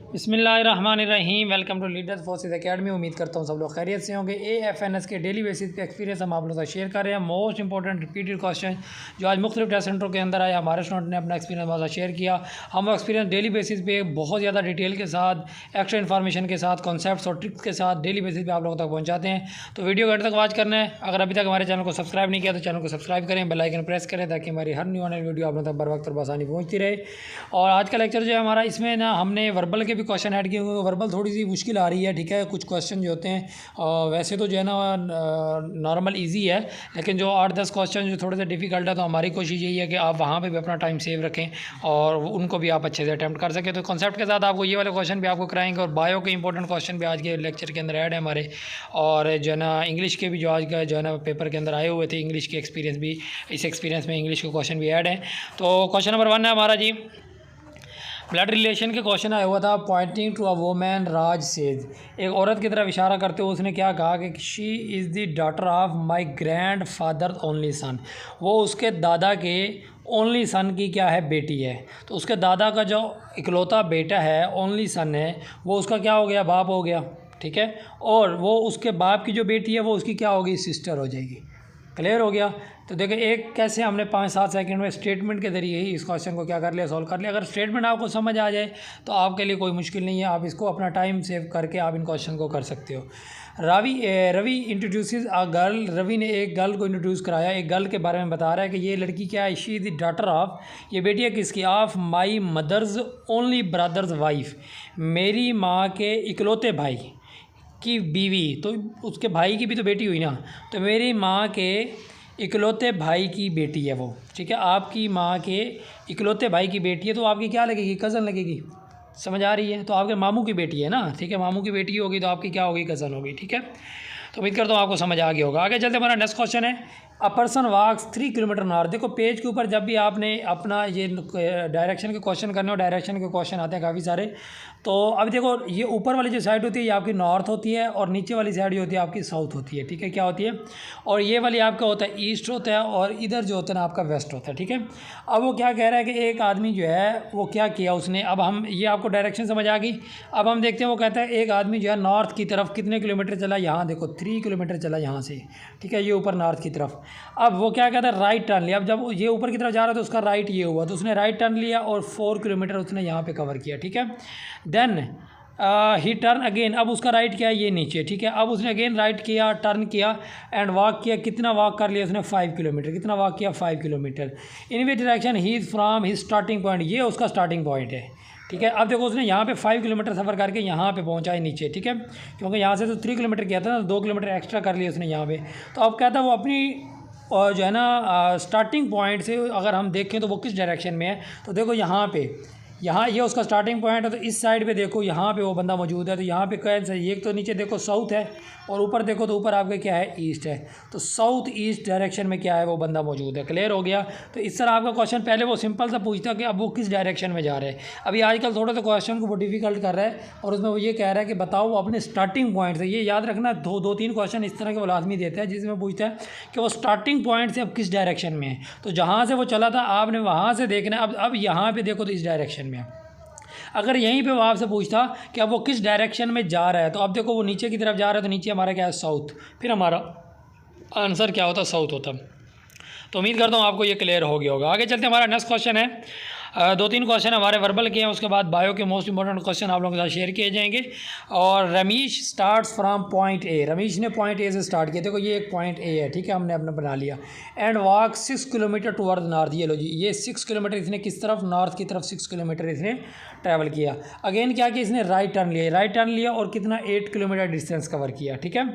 बिस्मिल्लाहिर्रहमानिर्रहीम। Welcome to Leaders Forces Academy. उम्मीद करता हूँ सब लोग खैरियत से होंगे। AFNS के डेली बेसिस पे एक्सपीरियंस हम आप लोगों के साथ शेयर कर रहे हैं। मोस्ट इंपॉर्टेंट रिपीटेड क्वेश्चन जो आज मुख्तलिफ टेस्ट सेंटरों के अंदर आया, हमारे स्टूडेंट ने अपना एक्सपीरियंस हमारे साथ शेयर किया। हम वो एक्सपीरियंस डेली बेसिस पे बहुत ज़्यादा डिटेल के साथ, एक्स्ट्रा इन्फॉर्मेशन के साथ, कॉन्सेप्ट्स और ट्रिक्स के साथ डेली बेसिस पे आप लोगों तक पहुँचाते हैं। तो वीडियो घंटे तक वॉच करना है। अगर अभी तक हमारे चैनल को सब्सक्राइब नहीं किया तो चैनल को सब्सक्राइब करें, बेल आइकन प्रेस करें ताकि हमारी हर न्यू ऑनलाइन वीडियो आप लोगों तक बर वक्त और बआसानी पहुँचती रहे। और आज का लेक्चर जो है हमारा, इसमें ना हमने वर्बल के भी क्वेश्चन ऐड किए हुए। वर्बल थोड़ी सी मुश्किल आ रही है, ठीक है। कुछ क्वेश्चन जो होते हैं वैसे तो जो है ना नॉर्मल इजी है, लेकिन जो 8-10 क्वेश्चन जो थोड़े से डिफ़िकल्ट है, तो हमारी कोशिश यही है कि आप वहाँ पे भी अपना टाइम सेव रखें और उनको भी आप अच्छे से अटैम्प्ट कर सकें। तो कॉन्सेप्ट के साथ आपको ये वाले क्वेश्चन भी आपको कराएंगे और बायो के इंपॉर्टेंट क्वेश्चन भी आज के लेक्चर के अंदर ऐड है हमारे। और जो है ना इंग्लिश के भी जो आज का जो है ना पेपर के अंदर आए हुए थे, इंग्लिश के एक्सपीरियंस भी, इस एक्सपीरियंस में इंग्लिश के क्वेश्चन भी ऐड हैं। तो क्वेश्चन नंबर 1 है हमारा जी, ब्लड रिलेशन के क्वेश्चन आया हुआ था। Pointing to a woman Raj says, एक औरत की तरफ इशारा करते हुए उसने क्या कहा कि she is the daughter of my grand father only son, वो उसके दादा के ओनली सन की क्या है, बेटी है। तो उसके दादा का जो इकलौता बेटा है, ओनली सन है, वो उसका क्या हो गया, बाप हो गया, ठीक है। और वो उसके बाप की जो बेटी है वो उसकी क्या होगी, सिस्टर हो जाएगी। क्लियर हो गया। तो देखिए एक कैसे हमने 5-7 सेकंड में स्टेटमेंट के ज़रिए ही इस क्वेश्चन को क्या कर लिया, सॉल्व कर लिया। अगर स्टेटमेंट आपको समझ आ जाए तो आपके लिए कोई मुश्किल नहीं है, आप इसको अपना टाइम सेव करके आप इन क्वेश्चन को कर सकते हो। Ravi introduces a girl, Ravi ने एक गर्ल को इंट्रोड्यूस कराया, एक गर्ल के बारे में बता रहा है कि ये लड़की क्या है, she is the daughter of, ये बेटी है किसकी, of my mother's only brother's wife, मेरी माँ के इकलौते भाई की बीवी, तो उसके भाई की भी तो बेटी हुई ना, तो मेरी माँ के इकलौते भाई की बेटी है वो, ठीक है। आपकी माँ के इकलौते भाई की बेटी है तो आपकी क्या लगेगी, कज़न लगेगी। समझ आ रही है। तो आपके मामू की बेटी है ना, ठीक है, मामू की बेटी होगी तो आपकी क्या होगी, कज़न होगी, ठीक है। तो उम्मीद करता हूँ आपको समझ आ गया होगा। आगे चलते हमारा नेक्स्ट क्वेश्चन है, a person walks 3 kilometre north. देखो पेज के ऊपर जब भी आपने अपना ये डायरेक्शन के क्वेश्चन करने और डायरेक्शन के क्वेश्चन आते हैं काफ़ी सारे। तो अब देखो ये ऊपर वाली जो साइड होती है ये आपकी नॉर्थ होती है और नीचे वाली साइड जो होती है आपकी साउथ होती है, ठीक है, क्या होती है। और ये वाली आपका होता है ईस्ट होता है और इधर जो होता है ना आपका वेस्ट होता है, ठीक है। अब वो क्या कह रहा है कि एक आदमी जो है वो क्या किया उसने, अब हम ये आपको डायरेक्शन समझ आ गई। अब हम देखते हैं, वो कहता है एक आदमी जो है नॉर्थ की तरफ कितने किलोमीटर चला, यहाँ देखो 3 किलोमीटर चला यहाँ से, ठीक है, ये ऊपर नॉर्थ की तरफ। अब वो क्या कहता है, राइट टर्न लिया। अब जब ये ऊपर की तरफ जा रहा था तो उसका राइट ये हुआ, तो उसने राइट टर्न लिया और 4 किलोमीटर उसने यहाँ पे कवर किया, ठीक है। देन ही टर्न अगेन, अब उसका राइट किया ये नीचे, ठीक है। अब उसने अगेन राइट किया, टर्न किया एंड वॉक किया, कितना वॉक कर लिया उसने, 5 किलोमीटर। कितना वॉक किया, 5 kilometre. In which direction he is from his starting point, ये उसका स्टार्टिंग पॉइंट है, ठीक है। अब देखो उसने यहाँ पे 5 किलोमीटर सफ़र करके यहाँ पे पहुँचा है नीचे, ठीक है, क्योंकि यहाँ से तो 3 किलोमीटर किया था ना, 2 किलोमीटर एक्स्ट्रा कर लिया उसने यहाँ पे। तो अब कहता है वो अपनी और जो है ना स्टार्टिंग पॉइंट से अगर हम देखें तो वो किस डायरेक्शन में है, तो देखो यहाँ पे, यहाँ ये उसका स्टार्टिंग पॉइंट है, तो इस साइड पे देखो यहाँ पे वो बंदा मौजूद है। तो यहाँ पे कौन सा, ये तो नीचे देखो साउथ है और ऊपर देखो तो ऊपर आपका क्या है, ईस्ट है। तो साउथ ईस्ट डायरेक्शन में क्या है, वो बंदा मौजूद है। क्लियर हो गया। तो इस तरह आपका क्वेश्चन पहले वो सिंपल सा पूछता कि अब वो किस डायरेक्शन में जा रहे हैं। अभी आजकल थोड़ा सा क्वेश्चन को वो डिफिकल्ट कर रहा है और उसमें वो ये कह रहा है कि बताओ वो अपने स्टार्टिंग पॉइंट से, ये याद रखना 2-3 क्वेश्चन इस तरह के वो लाजमी देते हैं जिसमें पूछता है कि वो स्टार्टिंग पॉइंट से अब किस डायरेक्शन में है। तो जहाँ से वो चला था आपने वहाँ से देखना है। अब यहाँ पर देखो तो इस डायरेक्शन में है। अगर यहीं पे वो आपसे पूछता कि अब वो किस डायरेक्शन में जा रहा है, तो अब देखो वो नीचे की तरफ जा रहा है, तो नीचे हमारा क्या है, साउथ, फिर हमारा आंसर क्या होता, साउथ होता। तो उम्मीद करता हूँ आपको ये क्लियर हो गया होगा। आगे चलते हमारा नेक्स्ट क्वेश्चन है, 2-3 क्वेश्चन हमारे वर्बल के हैं, उसके बाद बायो के मोस्ट इंपॉर्टेंट क्वेश्चन आप लोगों के साथ शेयर किए जाएंगे। और Ramesh starts from point A, Ramesh ने पॉइंट ए से स्टार्ट किया। देखो ये एक पॉइंट ए है, ठीक है, हमने अपना बना लिया। And walk 6 kilometre toward north, ये लो जी, ये 6 किलोमीटर इसने किस तरफ, नॉर्थ की तरफ 6 किलोमीटर इसने ट्रैवल किया। अगेन क्या किया इसने, राइट टर्न लिया, राइट टर्न लिया और कितना 8 किलोमीटर डिस्टेंस कवर किया, ठीक है।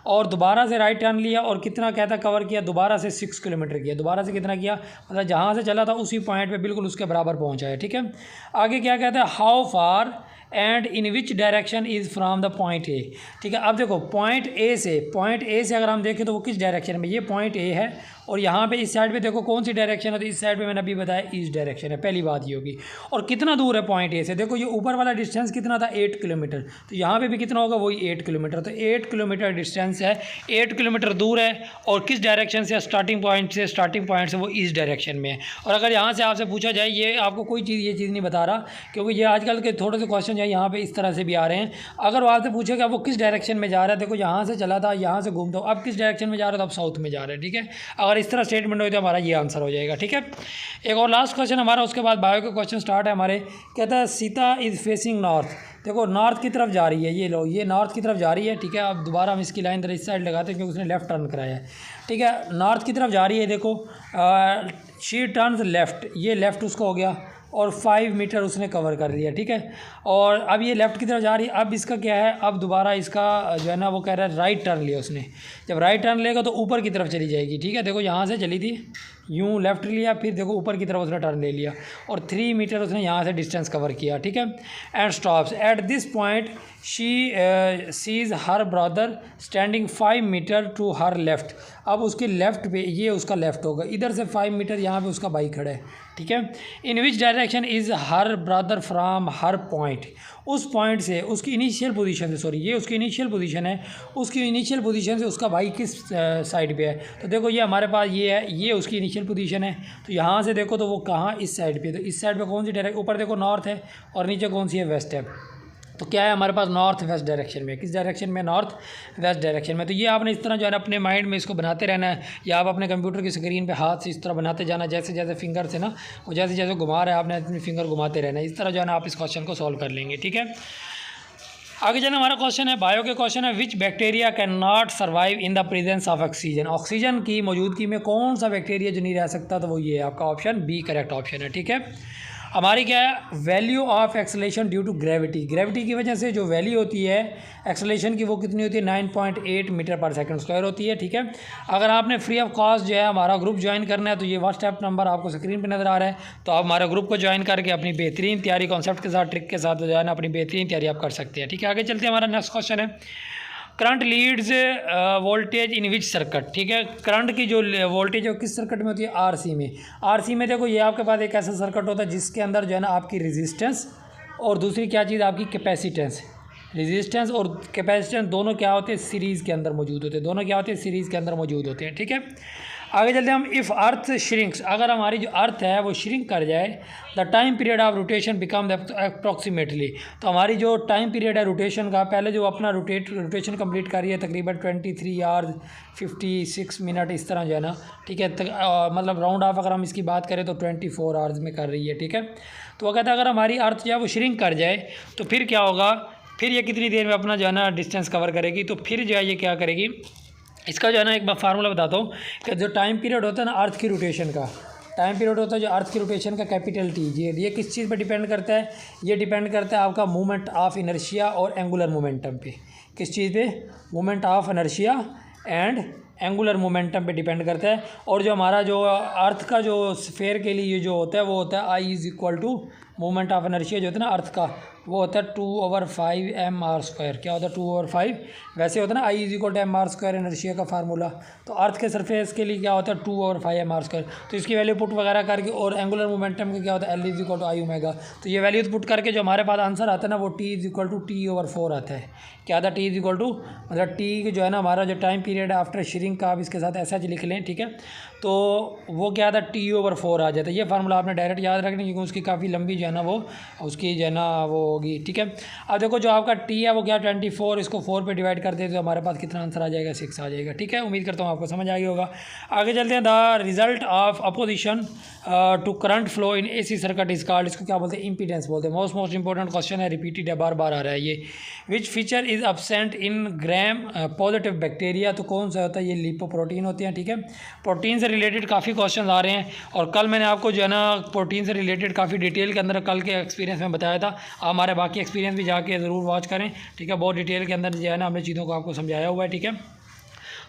और दोबारा से राइट टर्न लिया और कितना कहता कवर किया, दोबारा से 6 किलोमीटर किया। दोबारा से कितना किया, मतलब जहाँ से चला था उसी पॉइंट पे बिल्कुल उसके बराबर पहुँचा है, ठीक है। आगे क्या कहता है, how far and in which direction is from the point A, ठीक है। अब देखो पॉइंट ए से अगर हम देखें तो वो किस डायरेक्शन में, ये पॉइंट ए है और यहाँ पे इस साइड पे देखो कौन सी डायरेक्शन है, तो इस साइड पे मैंने अभी बताया ईस्ट डायरेक्शन है, पहली बात ये होगी। और कितना दूर है पॉइंट ए से, देखो ये ऊपर वाला डिस्टेंस कितना था 8 किलोमीटर, तो यहाँ पे भी कितना होगा वही 8 किलोमीटर, तो 8 किलोमीटर डिस्टेंस है, 8 किलोमीटर दूर है। और किस डायरेक्शन से, स्टार्टिंग पॉइंट से वो ईस्ट डायरेक्शन में है। और अगर यहाँ से आपसे पूछा जाए, ये आपको कोई ये चीज़ नहीं बता रहा, क्योंकि ये आजकल के थोड़े से क्वेश्चन है यहाँ पे इस तरह से भी आ रहे हैं। अगर वो आपसे पूछेगा वो किस डायरेक्शन में जा रहा है, देखो यहाँ से चला था, यहाँ से घूमता हूँ, अब किस डायरेक्शन में जा रहा है, तो अब साउथ में जा रहा है, ठीक है। अगर इस तरह स्टेटमेंट हो तो हमारा ये आंसर हो जाएगा, ठीक है। एक और लास्ट क्वेश्चन हमारा, उसके बाद बायो के क्वेश्चन स्टार्ट है हमारे। कहता है सीता इज़ फेसिंग नॉर्थ, देखो नॉर्थ की तरफ जा रही है, ये लो ये नॉर्थ की तरफ जा रही है, ठीक है। अब दोबारा हम इसकी लाइन इस साइड लगाते हैं क्योंकि उसने लेफ़्ट टर्न कराया है, ठीक है। नॉर्थ की तरफ जा रही है, देखो शी टर्न्स लेफ़्ट, ये लेफ़्ट उसका हो गया और 5 मीटर उसने कवर कर लिया, ठीक है। और अब ये लेफ़्ट की तरफ जा रही है, अब इसका क्या है, अब दोबारा इसका जो है ना वो कह रहा है राइट टर्न लिया उसने। जब राइट टर्न लेगा तो ऊपर की तरफ चली जाएगी, ठीक है। देखो यहाँ से चली थी, यूँ लेफ़्ट लिया, फिर देखो ऊपर की तरफ उसने टर्न ले लिया और 3 मीटर उसने यहाँ से डिस्टेंस कवर किया, ठीक है। And stops at this point, she sees her brother standing 5 metre to her left. अब उसके लेफ़्ट पे ये उसका लेफ़्ट होगा, इधर से 5 मीटर यहाँ पे उसका भाई खड़ा है, ठीक है। In which direction is her brother from her point, उस पॉइंट से उसकी इनिशियल पोजीशन से, सॉरी ये उसकी इनिशियल पोजीशन है, उसकी इनिशियल पोजीशन से उसका भाई किस साइड पे है। तो देखो ये हमारे पास ये है, ये उसकी इनिशियल पोजीशन है, तो यहाँ से देखो तो वो कहाँ, इस साइड पे, तो इस साइड पे कौन सी डायरेक्शन, ऊपर देखो नॉर्थ है और नीचे कौन सी है, वेस्ट है। तो क्या है हमारे पास, नॉर्थ वेस्ट डायरेक्शन में, किस डायरेक्शन में, नॉर्थ वेस्ट डायरेक्शन में। तो ये आपने इस तरह जो है ना अपने माइंड में इसको बनाते रहना है, या आप अपने कंप्यूटर की स्क्रीन पे हाथ से इस तरह बनाते जाना, जैसे जैसे फिंगर से ना वो जैसे जैसे घुमा रहा है आपने अपनी फिंगर घुमाते रहना है, इस तरह जो है ना आप इस क्वेश्चन को सॉल्व कर लेंगे, ठीक है। आगे चलना हमारा क्वेश्चन है, बायो के क्वेश्चन है, विच bacteria can not survive in the presence of oxygen, oxygen की मौजूदगी में कौन सा बैक्टीरिया जो नहीं रह सकता, तो वो ये है आपका ऑप्शन बी करेक्ट ऑप्शन है, ठीक है। हमारी क्या है, value of acceleration due to gravity, gravity की वजह से जो वैल्यू होती है एक्सेलेरेशन की वो कितनी होती है, 9.8 मीटर पर सेकंड स्क्वायर होती है, ठीक है। अगर आपने फ्री ऑफ कॉस्ट जो है हमारा ग्रुप ज्वाइन करना है, तो ये व्हाट्सएप नंबर आपको स्क्रीन पे नज़र आ रहा है, तो आप हमारे ग्रुप को ज्वाइन करके अपनी बेहतरीन तैयारी कॉन्सेप्ट के साथ, ट्रिक के साथ जो है ना अपनी बेहतरीन तैयारी आप कर सकते हैं, ठीक है। आगे चलते हैं, हमारा नेक्स्ट क्वेश्चन है, करंट लीड्स वोल्टेज इन विच सर्किट, ठीक है। करंट की जो वोल्टेज है वो किस सर्किट में होती है, आरसी में। आरसी में देखो ये आपके पास एक ऐसा सर्किट होता है जिसके अंदर जो है ना आपकी रेजिस्टेंस और दूसरी क्या चीज़ आपकी कैपेसिटेंस, रेजिस्टेंस और कैपेसिटेंस दोनों क्या होते हैं, सीरीज़ के अंदर मौजूद होते हैं, दोनों क्या होते हैं, सीरीज़ के अंदर मौजूद होते हैं, ठीक है। आगे चलते हैं हम, इफ़ अर्थ श्रिंक्स, अगर हमारी जो अर्थ है वो श्रिंक कर जाए, the time period of rotation become approximately, तो हमारी जो टाइम पीरियड है रोटेशन का, पहले जो अपना रोटेशन कंप्लीट कर रही है तकरीबन 23 आवर्स 56 मिनट इस तरह जो है ना, ठीक है। मतलब राउंड ऑफ अगर हम इसकी बात करें तो 24 आवर्स में कर रही है, ठीक है। तो वो कहता है अगर हमारी अर्थ जो है वो श्रिंक कर जाए तो फिर क्या होगा, फिर ये कितनी देर में अपना जो है ना डिस्टेंस कवर करेगी, तो फिर जो है ये क्या करेगी, इसका जो है ना एक बार फार्मूला बताता हूँ कि जो टाइम पीरियड होता है ना अर्थ की रोटेशन का, टाइम पीरियड होता है जो अर्थ की रोटेशन का, कैपिटल टी, ये किस चीज़ पर डिपेंड करता है, ये डिपेंड करता है आपका मूवमेंट ऑफ इनर्शिया और एंगुलर मोमेंटम पे, किस चीज़ पे, movement of inertia and angular momentum पे डिपेंड करता है। और जो हमारा जो अर्थ का जो स्फेयर के लिए जो होता है वो होता है I is equal to movement of inertia जो होता है ना अर्थ का, वो होता है 2/5 mr²। क्या होता है 2/5, वैसे होता है ना I is equal to mr² inertia का फार्मूला, तो अर्थ के सरफेस के लिए क्या होता है 2/5 mr²। तो इसकी वैल्यू पुट वगैरह करके, और एंगुलर मोमेंटम का क्या होता है L is equal to I omega, तो ये वैल्यू पुट करके जो हमारे पास आंसर आता है ना वो T is equal to T/4 आता है। क्या आता है T इज इक्वल टू, मतलब T जो है ना हमारा जो टाइम पीरियड है आफ्टर श्रिंक का, आप इसके साथ ऐसा लिख लें, ठीक है। तो वो क्या था T/4 आ जाता है। ये फार्मूला आपने डायरेक्ट याद रखना क्योंकि उसकी काफ़ी लंबी जो है ना वो उसकी जो है ना वो होगी, ठीक है। अब देखो जो आपका T है वो क्या 24, इसको 4 पे डिवाइड कर दे तो हमारे पास कितना आंसर आ जाएगा, 6 आ जाएगा, ठीक है। उम्मीद करता हूँ आपको समझ आ गया होगा। आगे चलते हैं, the result of opposition to current flow in AC circuit is called, इसको क्या बोलते हैं, इम्पीडेंस बोलते हैं। मोस्ट इंपॉर्टेंट क्वेश्चन है, रिपीटेड है, बार बार आ रहा है ये। Which feature is absent in Gram positive bacteria, तो कौन सा होता है, ये लिपोप्रोटीन होते हैं, ठीक है। प्रोटीन से रिलेटेड काफ़ी क्वेश्चन आ रहे हैं, और कल मैंने आपको जो है ना प्रोटीन से रिलेटेड काफ़ी डिटेल के अंदर कल के एक्सपीरियंस में बताया था। आप हमारे बाकी एक्सपीरियंस भी जाके ज़रूर वॉच करें, ठीक है। बहुत डिटेल के अंदर जो है ना हमने चीज़ों को आपको समझाया हुआ है, ठीक है।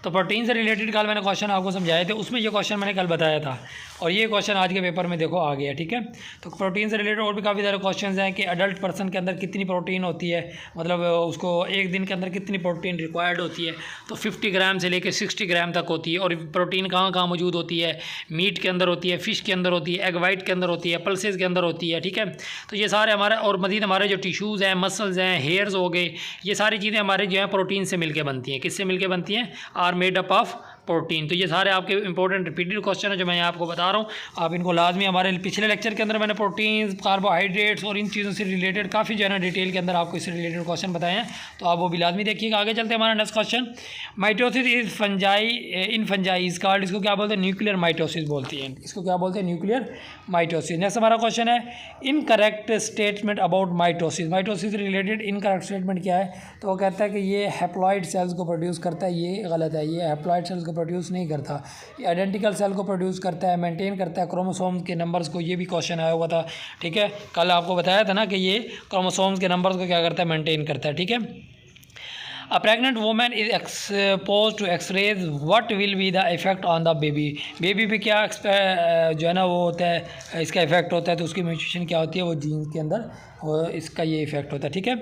तो प्रोटीन से रिलेटेड कल मैंने क्वेश्चन आपको समझाए थे, उसमें ये क्वेश्चन मैंने कल बताया था। और ये क्वेश्चन आज के पेपर में देखो आ गया, ठीक है। तो प्रोटीन से रिलेटेड और भी काफ़ी सारे क्वेश्चन हैं कि अडल्ट पर्सन के अंदर कितनी प्रोटीन होती है, मतलब उसको एक दिन के अंदर कितनी प्रोटीन रिक्वायर्ड होती है। तो 50 ग्राम से लेकर 60 ग्राम तक होती है। और प्रोटीन कहाँ कहाँ मौजूद होती है, मीट के अंदर होती है, फ़िश के अंदर होती है, एग वाइट के अंदर होती है, पल्सेस के अंदर होती है, ठीक है। तो ये सारे हमारे, और मज़ीद हमारे जो टिश्यूज़ हैं, मसल्स हैं, हेयर्स हो गए, ये सारी चीज़ें हमारे जो है प्रोटीन से मिलकर बनती हैं। किससे मिलकर बनती हैं? Are made up of protein. तो ये सारे आपके इंपॉर्टेंट रिपीटेड क्वेश्चन है जो मैं आपको बता रहा हूँ। आप इनको लाजमी, हमारे पिछले लेक्चर के अंदर मैंने प्रोटीन्स, कार्बोहाइड्रेट्स और इन चीज़ों से रिलेटेड काफ़ी जो है ना डिटेल के अंदर आपको इससे रिलेटेड क्वेश्चन बताए हैं, तो आप वो भी लाजमी देखिएगा। आगे चलते हैं, हमारा next question, mitosis is fungi in fungi is called, इसको क्या बोलते हैं? न्यूक्लियर माइटोसिस बोलती हैं, इसको क्या बोलते हैं? Nuclear mitosis. नेक्स्ट हमारा क्वेश्चन है, incorrect statement about mitosis. Mitosis से रिलेटेड इनकरेक्ट स्टेटमेंट क्या है? तो वो कहता है कि ये हैप्लॉइड सेल्स को प्रोड्यूस करता है, ये गलत है। ये हैप्लॉइड सेल्स को प्रोड्यूस नहीं करता, ये आइडेंटिकल सेल को प्रोड्यूस करता है, मेंटेन करता है क्रोमोसोम के नंबर्स को। ये भी क्वेश्चन आया हुआ था, ठीक है। कल आपको बताया था ना कि ये क्रोमोसोम्स के नंबर्स को क्या करता है? मेंटेन करता है, ठीक है। A pregnant woman is exposed to X-rays. What will be the effect on the baby? Baby पे क्या जो है ना वो होता है, इसका इफेक्ट होता है। तो उसकी म्यूटेशन क्या होती है? वो जीन्स के अंदर और इसका ये इफेक्ट होता है, ठीक है।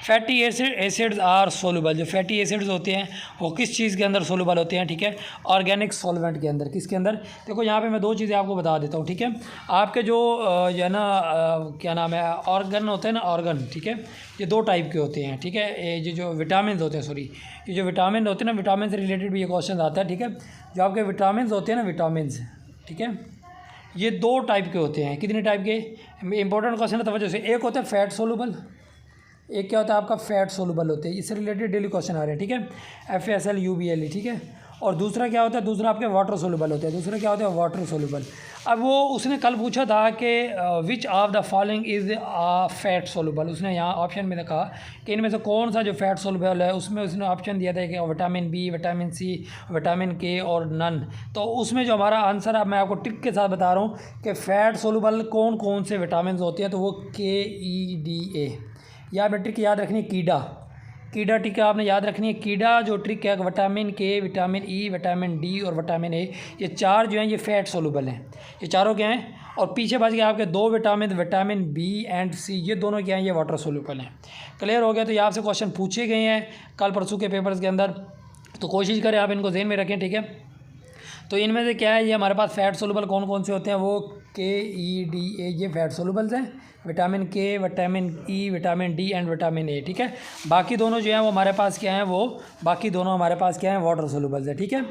Fatty acids are soluble. जो फैटी एसिड्स होते हैं वो किस चीज़ के अंदर सोलूबल होते हैं? ठीक है, ऑर्गेनिक सॉल्वेंट के अंदर। किसके अंदर? देखो यहाँ पे मैं दो चीज़ें आपको बता देता हूँ, ठीक है। आपके जो है ना क्या नाम है, ऑर्गन होते हैं ना, ऑर्गन, ठीक है, ये दो टाइप के होते हैं, ठीक है। ये जो विटामिन होते हैं, सॉरी, ये जो विटामिन होते हैं ना, विटामिन से रिलेटेड भी ये क्वेश्चन आता है, ठीक है। जो आपके विटामिन होते हैं ना, विटामिन, ठीक है, ये दो टाइप के होते हैं। कितने टाइप के? इंपॉर्टेंट क्वेश्चन है, तवज्जो से। एक होता है फैट सोलूबल, एक क्या होता है आपका? फैट सोलूबल होते हैं। इससे रिलेटेड डेली क्वेश्चन आ रहे हैं, ठीक है, FASLUBLE, ठीक है। और दूसरा क्या होता है? दूसरा आपके वाटर सोलूबल होते हैं। दूसरा क्या होता है? Water soluble. अब वो उसने कल पूछा था कि which of the following is fat soluble. उसने यहाँ ऑप्शन में कहा कि इनमें से कौन सा जो फैट सोलूबल है, उसमें उसने ऑप्शन दिया था कि vitamin B, vitamin C, vitamin K और नन। तो उसमें जो हमारा आंसर है, मैं आपको टिक के साथ बता रहा हूँ कि फ़ैट सोलूबल कौन कौन से विटामिन होते हैं। तो वो KEDA, या आपने ट्रिक याद रखनी है, कीडा ट्रिक आपने याद रखनी है। कीडा जो ट्रिक है, विटामिन के, विटामिन ई, विटामिन डी और विटामिन ए, ये चार जो हैं ये फैट सोलूबल हैं। ये चारों क्या हैं? और पीछे बच गया आपके दो विटामिन, विटामिन बी एंड सी, ये दोनों क्या हैं? ये वाटर सोलूबल हैं। क्लियर हो गया? तो ये आपसे क्वेश्चन पूछे गए हैं कल परसों के पेपर्स के अंदर, तो कोशिश करें आप इनको ज़हन में रखें, ठीक है। तो इनमें से क्या है, ये हमारे पास फैट सोलूबल कौन कौन से होते हैं? वो KEDA, ये फैट सोलूबल्स हैं। विटामिन के, vitamin E, vitamin D and vitamin A, ठीक है। बाकी दोनों जो हैं वो हमारे पास क्या हैं? वो बाकी दोनों हमारे पास क्या हैं? वाटर सोलूबल्स है, ठीक है।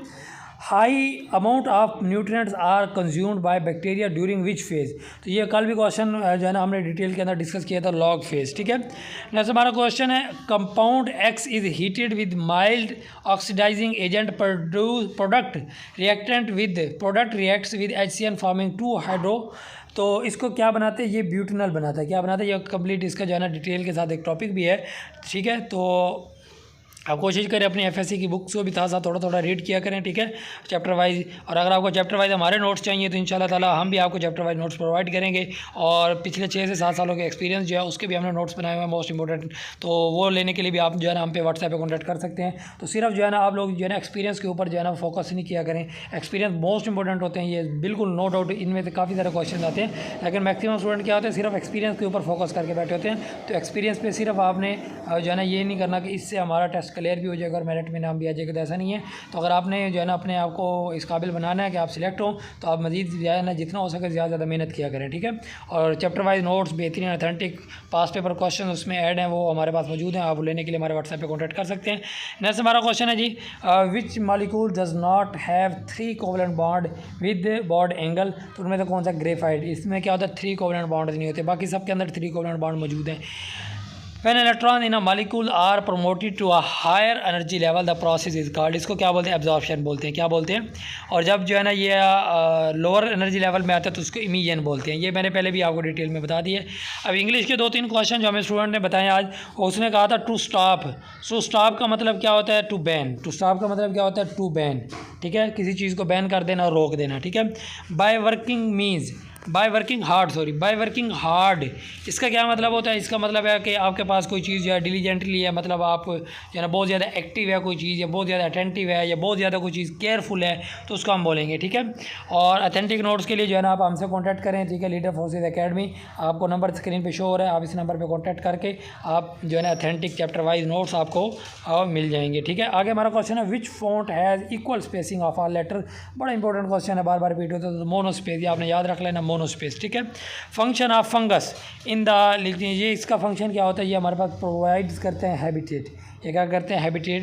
High amount of nutrients are consumed by bacteria during which phase. तो ये कल भी क्वेश्चन जो है ना हमने डिटेल के अंदर डिस्कस किया था, लॉग फेज़, ठीक है। नेक्स्ट हमारा क्वेश्चन है, compound X is heated with mild oxidising agent, product reactant with product reacts with HCN forming 2 hydro. तो इसको क्या बनाते हैं? ये ब्यूटेनॉल बनाता है। क्या बनाता है? ये कंप्लीट इसका जो है ना डिटेल के साथ एक टॉपिक भी है, ठीक है। तो आप कोशिश करें अपनी FSC की बुक्स को भी साथ थोड़ा थोड़ा रीड किया करें, ठीक है, चैप्टर वाइज। और अगर आपको चैप्टर वाइज हमारे नोट्स चाहिए तो इंशाल्लाह ताला हम भी आपको चैप्टर वाइज नोट्स प्रोवाइड करेंगे। और पिछले 6 से 7 सालों के एक्सपीरियंस जो है उसके भी हमने नोट्स बनाए हुए हैं, मोस्ट इंपॉर्टेंट। तो वो लेने के लिए भी आप जो है ना हम पे व्हाट्सएप पे कॉन्टैक्ट कर सकते हैं। तो सिर्फ जो है ना आप लोग जो है ना एक्सपीरियंस के ऊपर जो है ना फोकस नहीं किया करें। एक्सपीरियंस मोस्ट इंपॉर्टेंट होते हैं, ये बिल्कुल नो डाउट। इनमें से काफ़ी सारे क्वेश्चन आते हैं, लेकिन मैक्सिमम स्टूडेंट क्या होते हैं, सिर्फ एक्सपीरियंस के ऊपर फोकस करके बैठे होते हैं। तो एक्सपीरियंस पे सिर्फ आपने जो है ना ये नहीं करना कि इससे हमारा टेस्ट क्लियर भी हो जाएगा और मेरिट में नाम भी आ जाएगा, तो ऐसा नहीं है। तो अगर आपने जो है ना अपने आप को इस काबिल बनाना है कि आप सिलेक्ट हो, तो आप मज़ीद जो है ना जितना हो सके ज़्यादा मेहनत किया करें, ठीक है। और चैप्टर वाइज नोट्स बेहतरीन ऑथेंटिक पास पेपर क्वेश्चन उसमें ऐड हैं, वो हमारे पास मौजूद हैं। आप लेने के लिए हमारे व्हाट्सएप पे कॉन्टैक्ट कर सकते हैं। नेक्स्ट हमारा क्वेश्चन है जी, which molecule does not have 3 covalent bond with bond angle. तो उनमें से कौन सा? ग्रेफाइट। इसमें क्या होता है? 3 कोवलेंट बॉन्ड नहीं होते, बाकी सबके अंदर 3 कोवलेंट बॉन्ड मौजूद हैं। When electron in a molecule are promoted to a higher energy level, the process is called, इसको क्या बोलते हैं? एब्जॉर्प्शन बोलते हैं। क्या बोलते हैं? और जब जो है ना ये लोअर एनर्जी लेवल में आता है तो उसको इमिशन बोलते हैं। ये मैंने पहले भी आपको डिटेल में बता दिए। अब इंग्लिश के 2-3 क्वेश्चन जो हमें स्टूडेंट ने बताए आज, उसने कहा था टू स्टॉप। सो स्टॉप का मतलब क्या होता है? To ban. टू स्टॉप का मतलब क्या होता है? टू बैन, ठीक है, किसी चीज़ को बैन कर देना और रोक देना, ठीक है। By working means by working hard इसका क्या मतलब होता है? इसका मतलब है कि आपके पास कोई चीज़ जो है डिलीजेंटली है, मतलब आप जो है ना बहुत ज़्यादा एक्टिव है कोई चीज़, या बहुत ज़्यादा अटेंटिव है, या बहुत ज़्यादा कोई चीज़ केयरफुल है, तो उसको हम बोलेंगे, ठीक है। और अथेंटिक नोट्स के लिए जो है ना आप हमसे कॉन्टैक्ट करें, ठीक है। लीडर फोर्सेज एकेडमी, आपको नंबर स्क्रीन पर शो हो रहा है, आप इस नंबर पर कॉन्टैक्ट करके आप जो है ना अथेंटिक चैप्टर वाइज नोट्स आपको मिल जाएंगे, ठीक है। आगे हमारा क्वेश्चन है which font has equal spacing of all letter. बड़ा इंपॉर्टेंट क्वेश्चन है, बार बार रिपीट होता है, तो मोनोस्पेस, ये आपने याद रख लेना, मोनोस्पेस, ठीक है। Function of fungus in the, लिख लीजिए इसका फंक्शन क्या होता है, ये हमारे पास प्रोवाइड्स करते हैं हैबिटेट, ये क्या करते हैं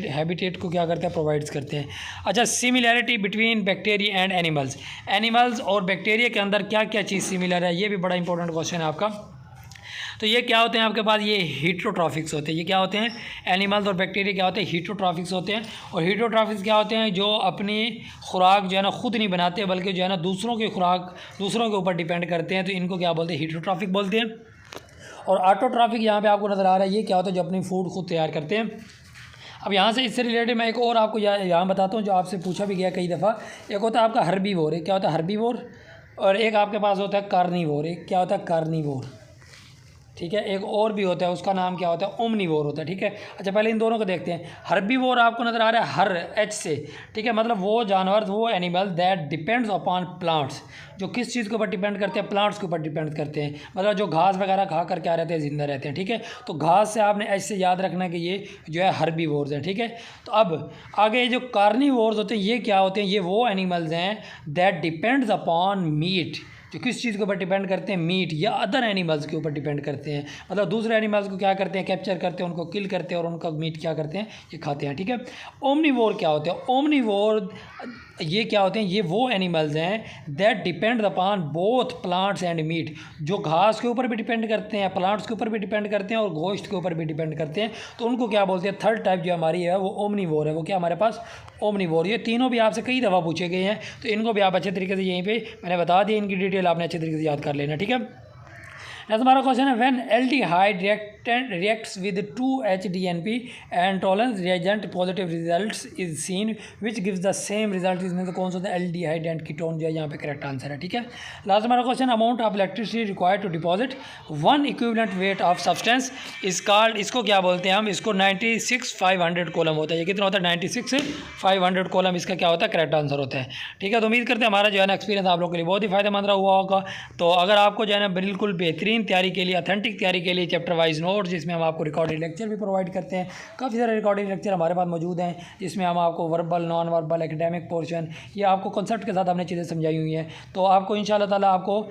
हैबिटेट को क्या करते हैं, प्रोवाइड्स करते हैं। अच्छा, similarity between bacteria and animals और बैक्टीरिया के अंदर क्या क्या चीज़ सिमिलर है, ये भी बड़ा इंपॉर्टेंट क्वेश्चन है आपका। तो ये क्या होते हैं आपके पास, ये हीटरोट्रॉफिक्स होते हैं। ये क्या होते हैं, एनिमल्स और बैक्टीरिया क्या होते हैं, हीटरोट्रॉफिक्स होते हैं। और हीटरोट्रॉफिक्स क्या होते हैं, जो अपनी खुराक जो है ना खुद नहीं बनाते, बल्कि जो है ना दूसरों की खुराक दूसरों के ऊपर डिपेंड करते हैं, तो इनको क्या बोलते हैं, हीटरोट्रॉफिक बोलते हैं। और ऑटोट्रॉफिक यहाँ पे आपको नज़र आ रहा है, ये क्या होता है, जो अपनी फूड खुद तैयार करते हैं। अब यहाँ से इससे रिलेटेड मैं एक और आपको यहाँ बताता हूँ, जो आपसे पूछा भी गया कई दफ़ा। एक होता है आपका हर्बीवोर, एक क्या होता है हर्बीवोर, और एक आपके पास होता है कार्निवोर, एक क्या होता है कार्निवोर, ठीक है। एक और भी होता है, उसका नाम क्या होता है, ओमनीवोर होता है, ठीक है। अच्छा, पहले इन दोनों को देखते हैं। हर्बीवोर आपको नज़र आ रहा है हर एच से, ठीक है, मतलब वो जानवर, वो animal that depends upon plants, जो किस चीज़ के ऊपर डिपेंड करते हैं, प्लांट्स के ऊपर डिपेंड करते हैं, मतलब जो घास वगैरह खा कर क्या रहते हैं, जिंदा रहते हैं, ठीक है। तो घास से आपने एच से याद रखना है कि ये जो है हर्बीवोर्स हैं, ठीक है। तो अब आगे जो कार्निवोर्स होते हैं, ये क्या होते हैं, ये वो एनिमल्स हैं दैट डिपेंड्स अपॉन मीट, जो किस चीज़ के ऊपर डिपेंड करते हैं, मीट या अदर एनिमल्स के ऊपर डिपेंड करते हैं, मतलब दूसरे एनिमल्स को क्या करते हैं, कैप्चर करते हैं, उनको किल करते हैं और उनका मीट क्या करते हैं, ये खाते हैं, ठीक है। ओमनीवोर क्या होते हैं, ओमनीवोर ये क्या होते हैं, ये वो एनिमल्स हैं that depend upon both plants and meat, जो घास के ऊपर भी डिपेंड करते हैं, प्लांट्स के ऊपर भी डिपेंड करते हैं और गोश्त के ऊपर भी डिपेंड करते हैं, तो उनको क्या बोलते हैं, थर्ड टाइप जो हमारी है वो ओमनीवोर है। वो क्या हमारे पास ओमनीवोर, ये तीनों भी आपसे कई दफ़ा पूछे गए हैं, तो इनको भी आप अच्छे तरीके से यहीं पे मैंने बता दिया, इनकी डिटेल आपने अच्छे तरीके से याद कर लेना, ठीक है। नेक्स्ट हमारा क्वेश्चन है when aldehyde reacts with 2-HDNP and tolerance reagent positive results is seen which gives the same result, इसमें से कौन सा होता है, एल्डिहाइड एंड कीटोन जो है यहाँ पे करेक्ट आंसर है, ठीक है। लास्ट हमारा question amount of electricity required to deposit 1 equivalent weight of substance is called, इसको क्या बोलते हैं हम, इसको 96,500 कॉलम होता है। ये कितना होता है, 96,500 कॉलम, इसका क्या होता है, करेक्ट आंसर होता है, ठीक है। तो उम्मीद करते हैं हमारा जो है ना एक्सपीरियंस आप लोगों के लिए बहुत ही फायदेमंद रहा हुआ होगा। तो अगर आपको जो है ना बिल्कुल बेहतरीन तैयारी के लिए, अथेंटिक तैयारी के लिए चैप्टर वाइज नोट्स, जिसमें हम आपको रिकॉर्डेड लेक्चर भी प्रोवाइड करते हैं, काफ़ी सारे रिकॉर्डेड लेक्चर हमारे पास मौजूद हैं, जिसमें हम आपको verbal, non verbal, academic portion, ये आपको कॉन्सेप्ट के साथ हमने चीज़ें समझाई हुई हैं। तो आपको इंशाल्लाह ताला आपको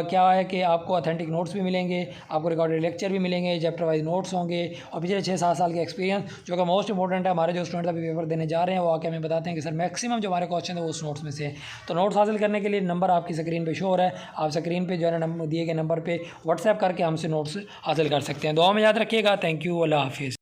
क्या है कि आपको अथेंटिक नोट्स भी मिलेंगे, आपको रिकॉर्डेड लेक्चर भी मिलेंगे, चैप्टर वाइज नोट्स होंगे, और पिछले 6-7 साल के एक्सपीरियंस, जो कि मोस्ट इंपॉर्टेंट है। हमारे जो स्टूडेंट अभी पेपर देने जा रहे हैं वो आके हमें बताते हैं कि सर मैक्सिमम जो हमारे क्वेश्चन है वो उस नोट्स में से। तो नोट्स हासिल करने के लिए नंबर आपकी स्क्रीन पर शो हो रहा है, आप स्क्रीन पर जो है ना दिए गए नंबर पर व्हाट्सएप करके हमसे नोट्स हासिल कर सकते हैं। दुआ में याद रखिएगा। थैंक यू, अल्लाह हाफिज़।